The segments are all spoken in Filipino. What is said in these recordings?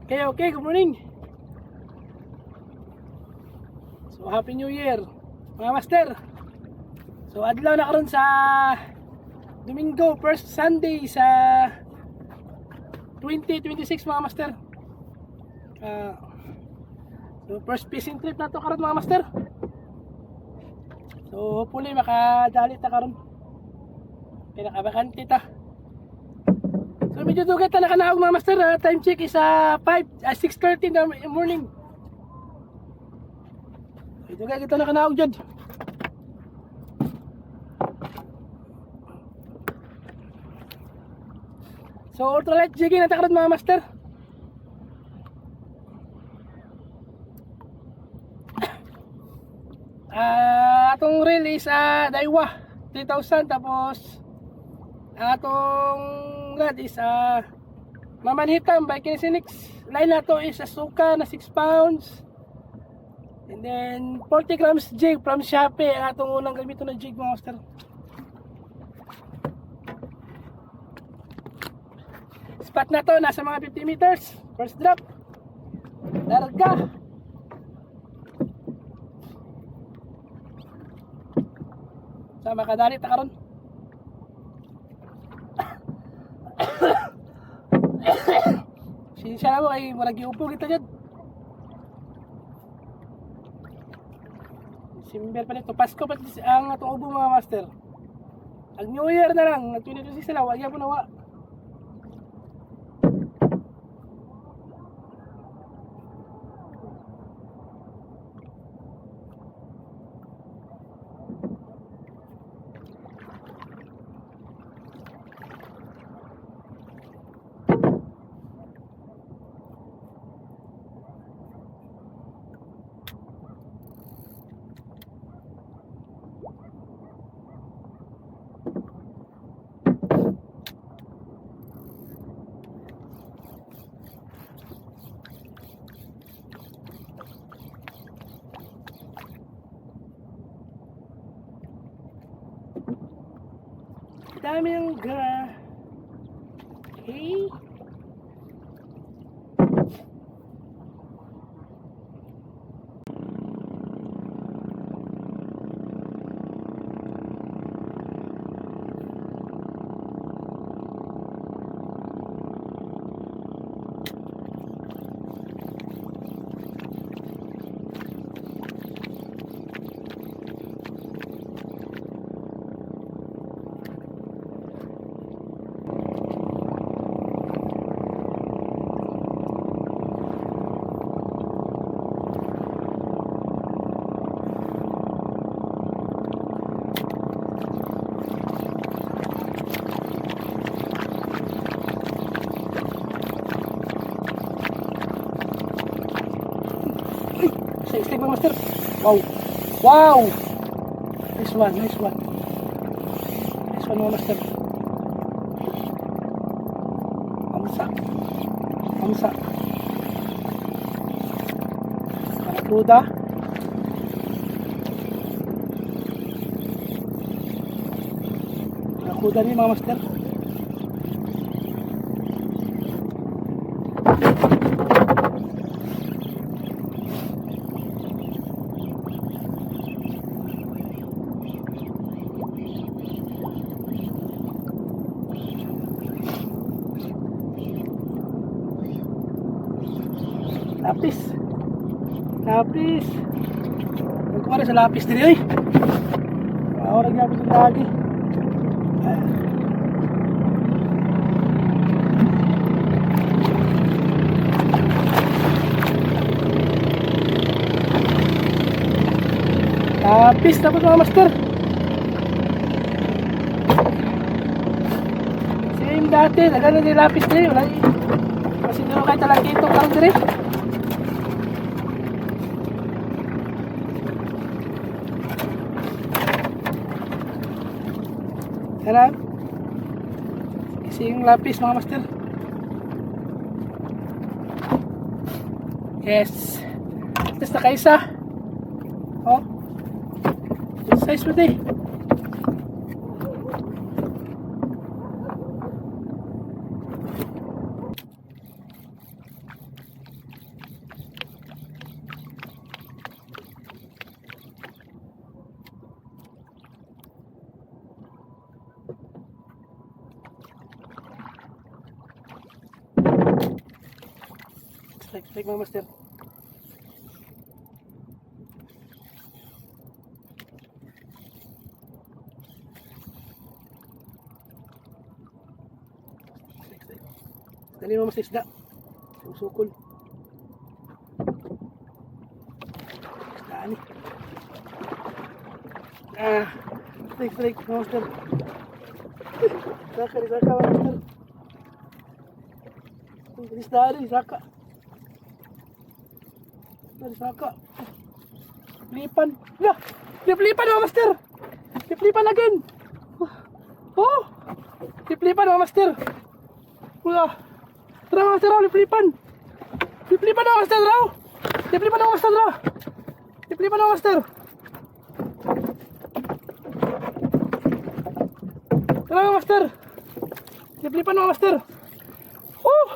Okay, good morning. So, Happy New Year, mga master. So, adlaw na karon sa Domingo, first Sunday sa 2026, mga master. So, first fishing trip na to karon, mga master. So, hopefully makadali ta karon. Pinakabakante ta. So, medyo dugat na nakanaog, mga master. Time check is 6:30 in the morning. Medyo dugat kita nakanaog dyan. So, ultralight jigging na ta karon, mga master. Atong reel is Daiwa 3,000, tapos atong rod is Mamanhitam by Kinesinex. Line na to is Asuka na 6 pounds, and then 40 grams jig from Shopee. Ang atong unang gamito na jig, mga master. Spot na to nasa mga 50 meters. First drop, larga. Sa makadali ta karon. Sinsya na mo kay murag giupo kita dyan. December pa nito, Pasko pa ang atong ubo, mga master. Ang New Year na lang, 2026 na lang, wagya po nawa. Dami ng okay. Stay, mga master. Wow. Wow. Nice one, nice one. Nice one, mga master. Amsa. Amsa. Barakuda. Barakuda ni, mga master. Lapis. Lapis. Nagkumari sa lapis din eh. Maurag yapit yung lagi. Lapis dapat, mga master. Same dati. Nagano din lapis din. Wala eh. Kasi nyo kahit talang dito karong din eh. Harap. Kasi yung lapis, mga master. Yes. Tapos na kaisa. Oh. Good size mo din. Strike mga master. Dali mo mas isda. Susukol. Dani. Strike mga master. Saka mga master. Saka. Saka. Lipan. Nah, lipan mga master. Lipan again. Oh. Lipan mga master. Wala. Tara mga master, lipan. Lipan mga master, raw. Lipan mga master, raw. Lipan mga master. Tara mga master. Lipan mga master. Oh.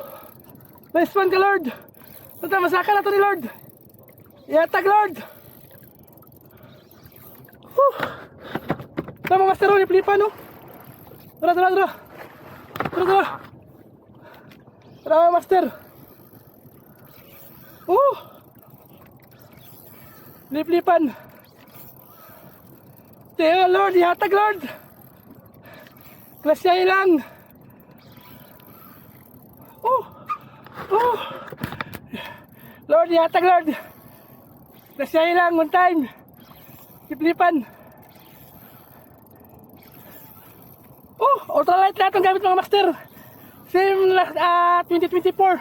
Nice one ka, Lord. Punta, masaka na to ni Lord. Iatag, Lord. Tara mga master, lipan, no? Tara. Tara mga master. Lipan. Tara, Lord, iatag, Lord. Klasyahin lang. Lord, ihatag, Lord. Klasyahin lang, one time. Lipan. Ultralight lahat ang gamit mga master. Same last 2024.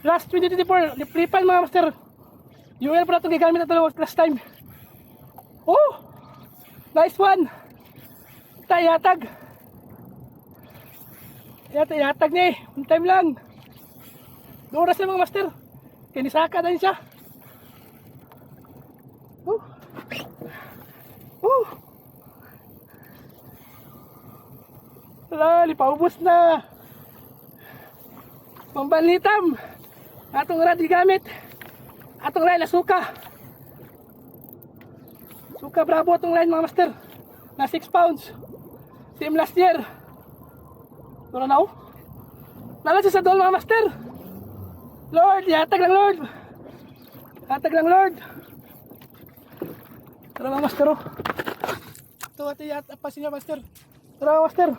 Last 2024, lipan mga master. UL pa na itong gagamit na ito last time. Nice one. Ihatag. Ihatag niya eh. One time lang. Duras na mga master. Kinisaka na siya. Lipaubos na. Pambanlitam. Atong rad gamit. Atong line na suka. Suka bravo atong line mga master. Na 6 pounds. Same last year. Turo na Nalan siya sa doon mga master. Lord, ihatag lang Lord. Ihatag lang Lord. Tara mga master. Ito ati apasin niya master. Tara mga master.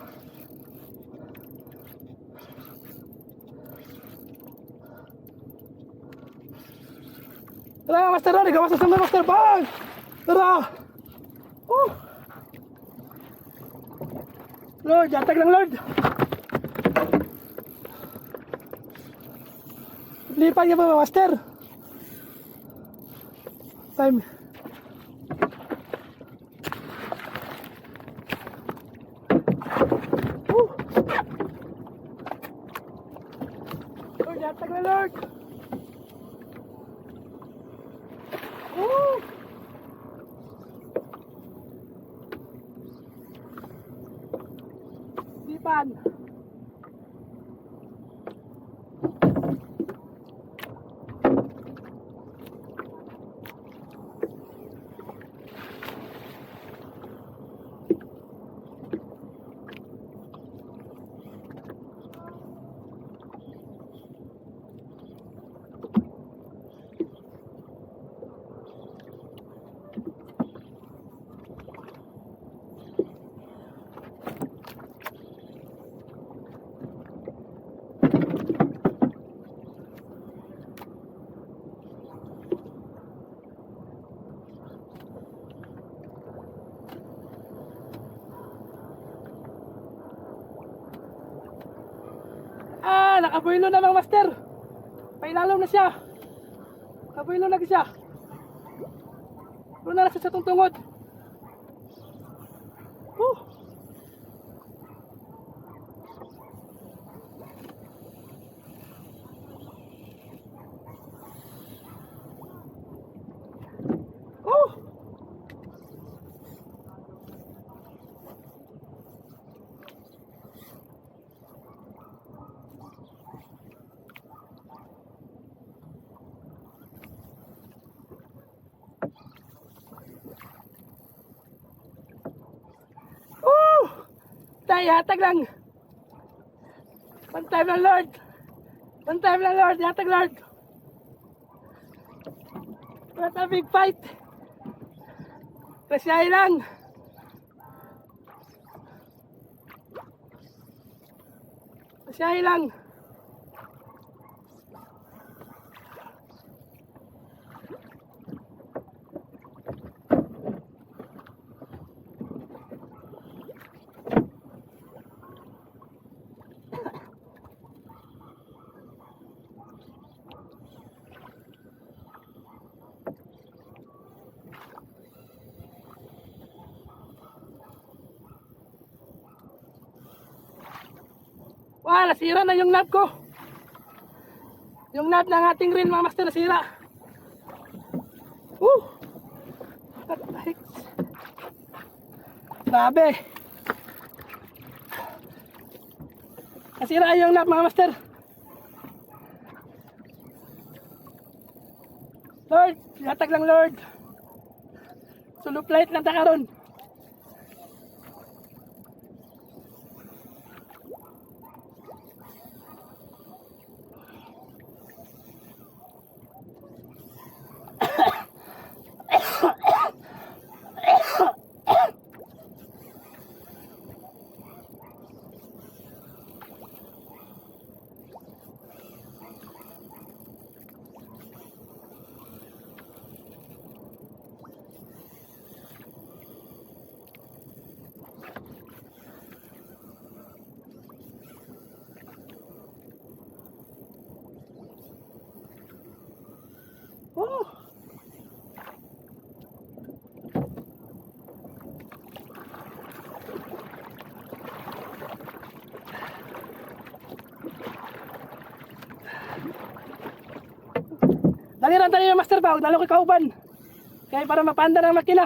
Tara mga master. Gawas na sa master. Bang! Tara. Lord, ihatag lang Lord. Lipan niya ba mga master? Time. Lord, ihatag lang Lord. Lipan. Nakabuelo na mga master. Pailalom na siya. Nakabuelo na siya. Doon na siya sa tungtungod. Ihatag lang. One time lang Lord. One time lang Lord. Ihatag Lord. What a big fight. Presyahin lang. Presyahin lang. Wah, nasira na yung knob ko. Yung knob ng ating reel mga master nasira. What the heck? Grabe. Nasira yung knob mga master. Lord, hatag lang Lord. Sulop light lang ta karon. Oh. Daliran tayo yung master ba, dalo kay kauban. Kaya para mapanda ng makina.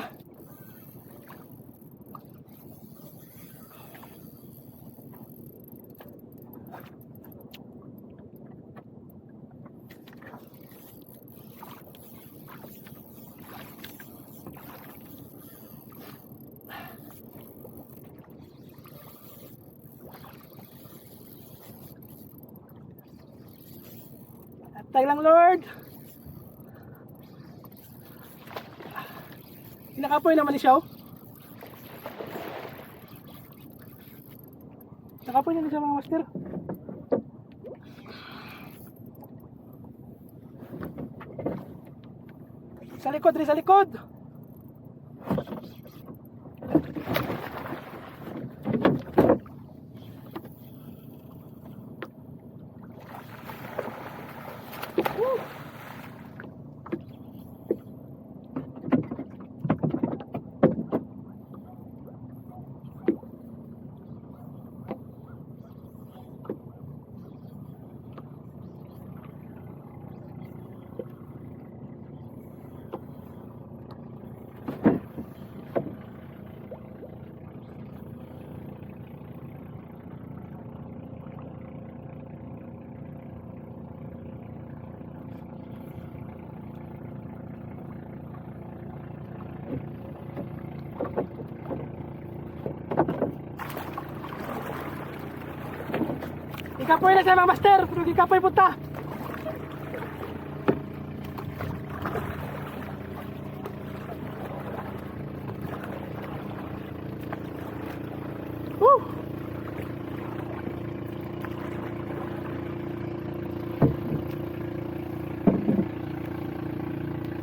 Atay lang Lord. Nakapoy naman siya oh. Nakapoy naman siya mga master. Sa likod rin, sa likod. Ikapoy na siya mga master, pero ikapoy punta.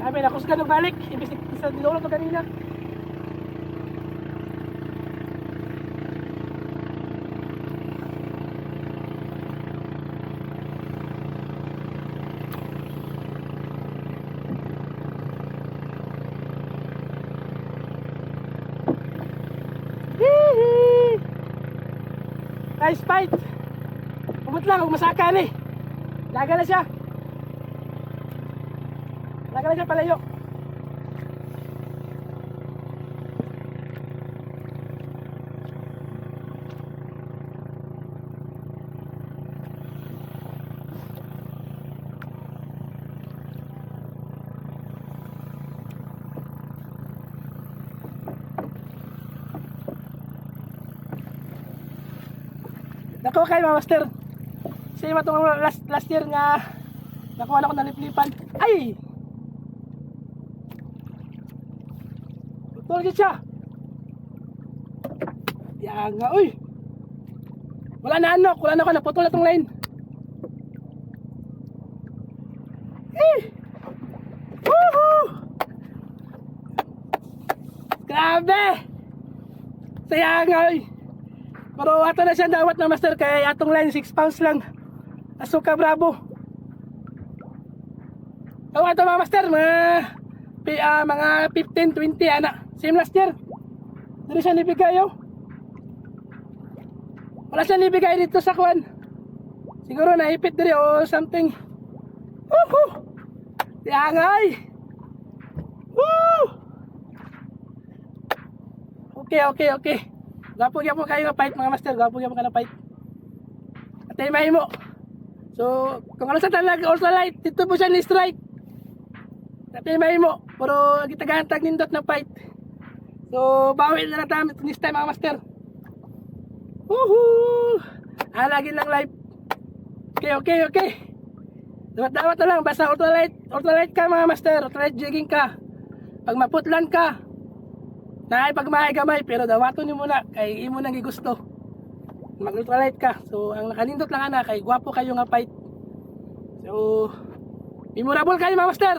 Sabi na kusgan og balik, imbis sa dilolo to kanina. Nice fight. Umot lang, huwag masaka ni. Laga na siya. Laga na siya palayo. Nako kay mga master. Siya matong last year nga nakuha na ko na liplipan. Ay! Tulad siya. Yan nga, uy. Wala na ano, naputol na tong line. Woohoo! Grabe! Saya nga, uy. Pero ato na siya dawat na master kay atong line 6 pounds lang. Asuka bravo. Oh, ato mga master, mga 15-20 anak. Same last year. Dili siya nibigay oh. Wala siya nibigay dito sa kwan. Siguro naipit diri o something. Woohoo! Yangay! Woo! Okay. Gapo kayo nga fight mga master. Gapo ka na fight. At ay mahimo. So, kung ano sa talaga ultralight, dito po siya ni strike. At ay mahimo. Pero gitagantag nindot na fight. So, bawi na natin this time mga master. Woohoo! Lagi lang live. Okay. Dawat na lang. Basta ultralight ka mga master. Ultralight jigging ka. Pag maputlan ka, naay pagmahay gamay, pero dawato niyo muna. Kay imo nang gigusto. Mag ultralight ka. So, ang nakanindot lang ana, kay gwapo kayo nga fight. So, memorable kayo mga master.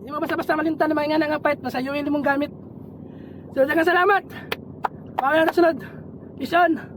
Hindi mo basta-basta malintan na mga nga fight. Basta yung mong gamit. So, dagang salamat. Pagkakasunod. Peace on.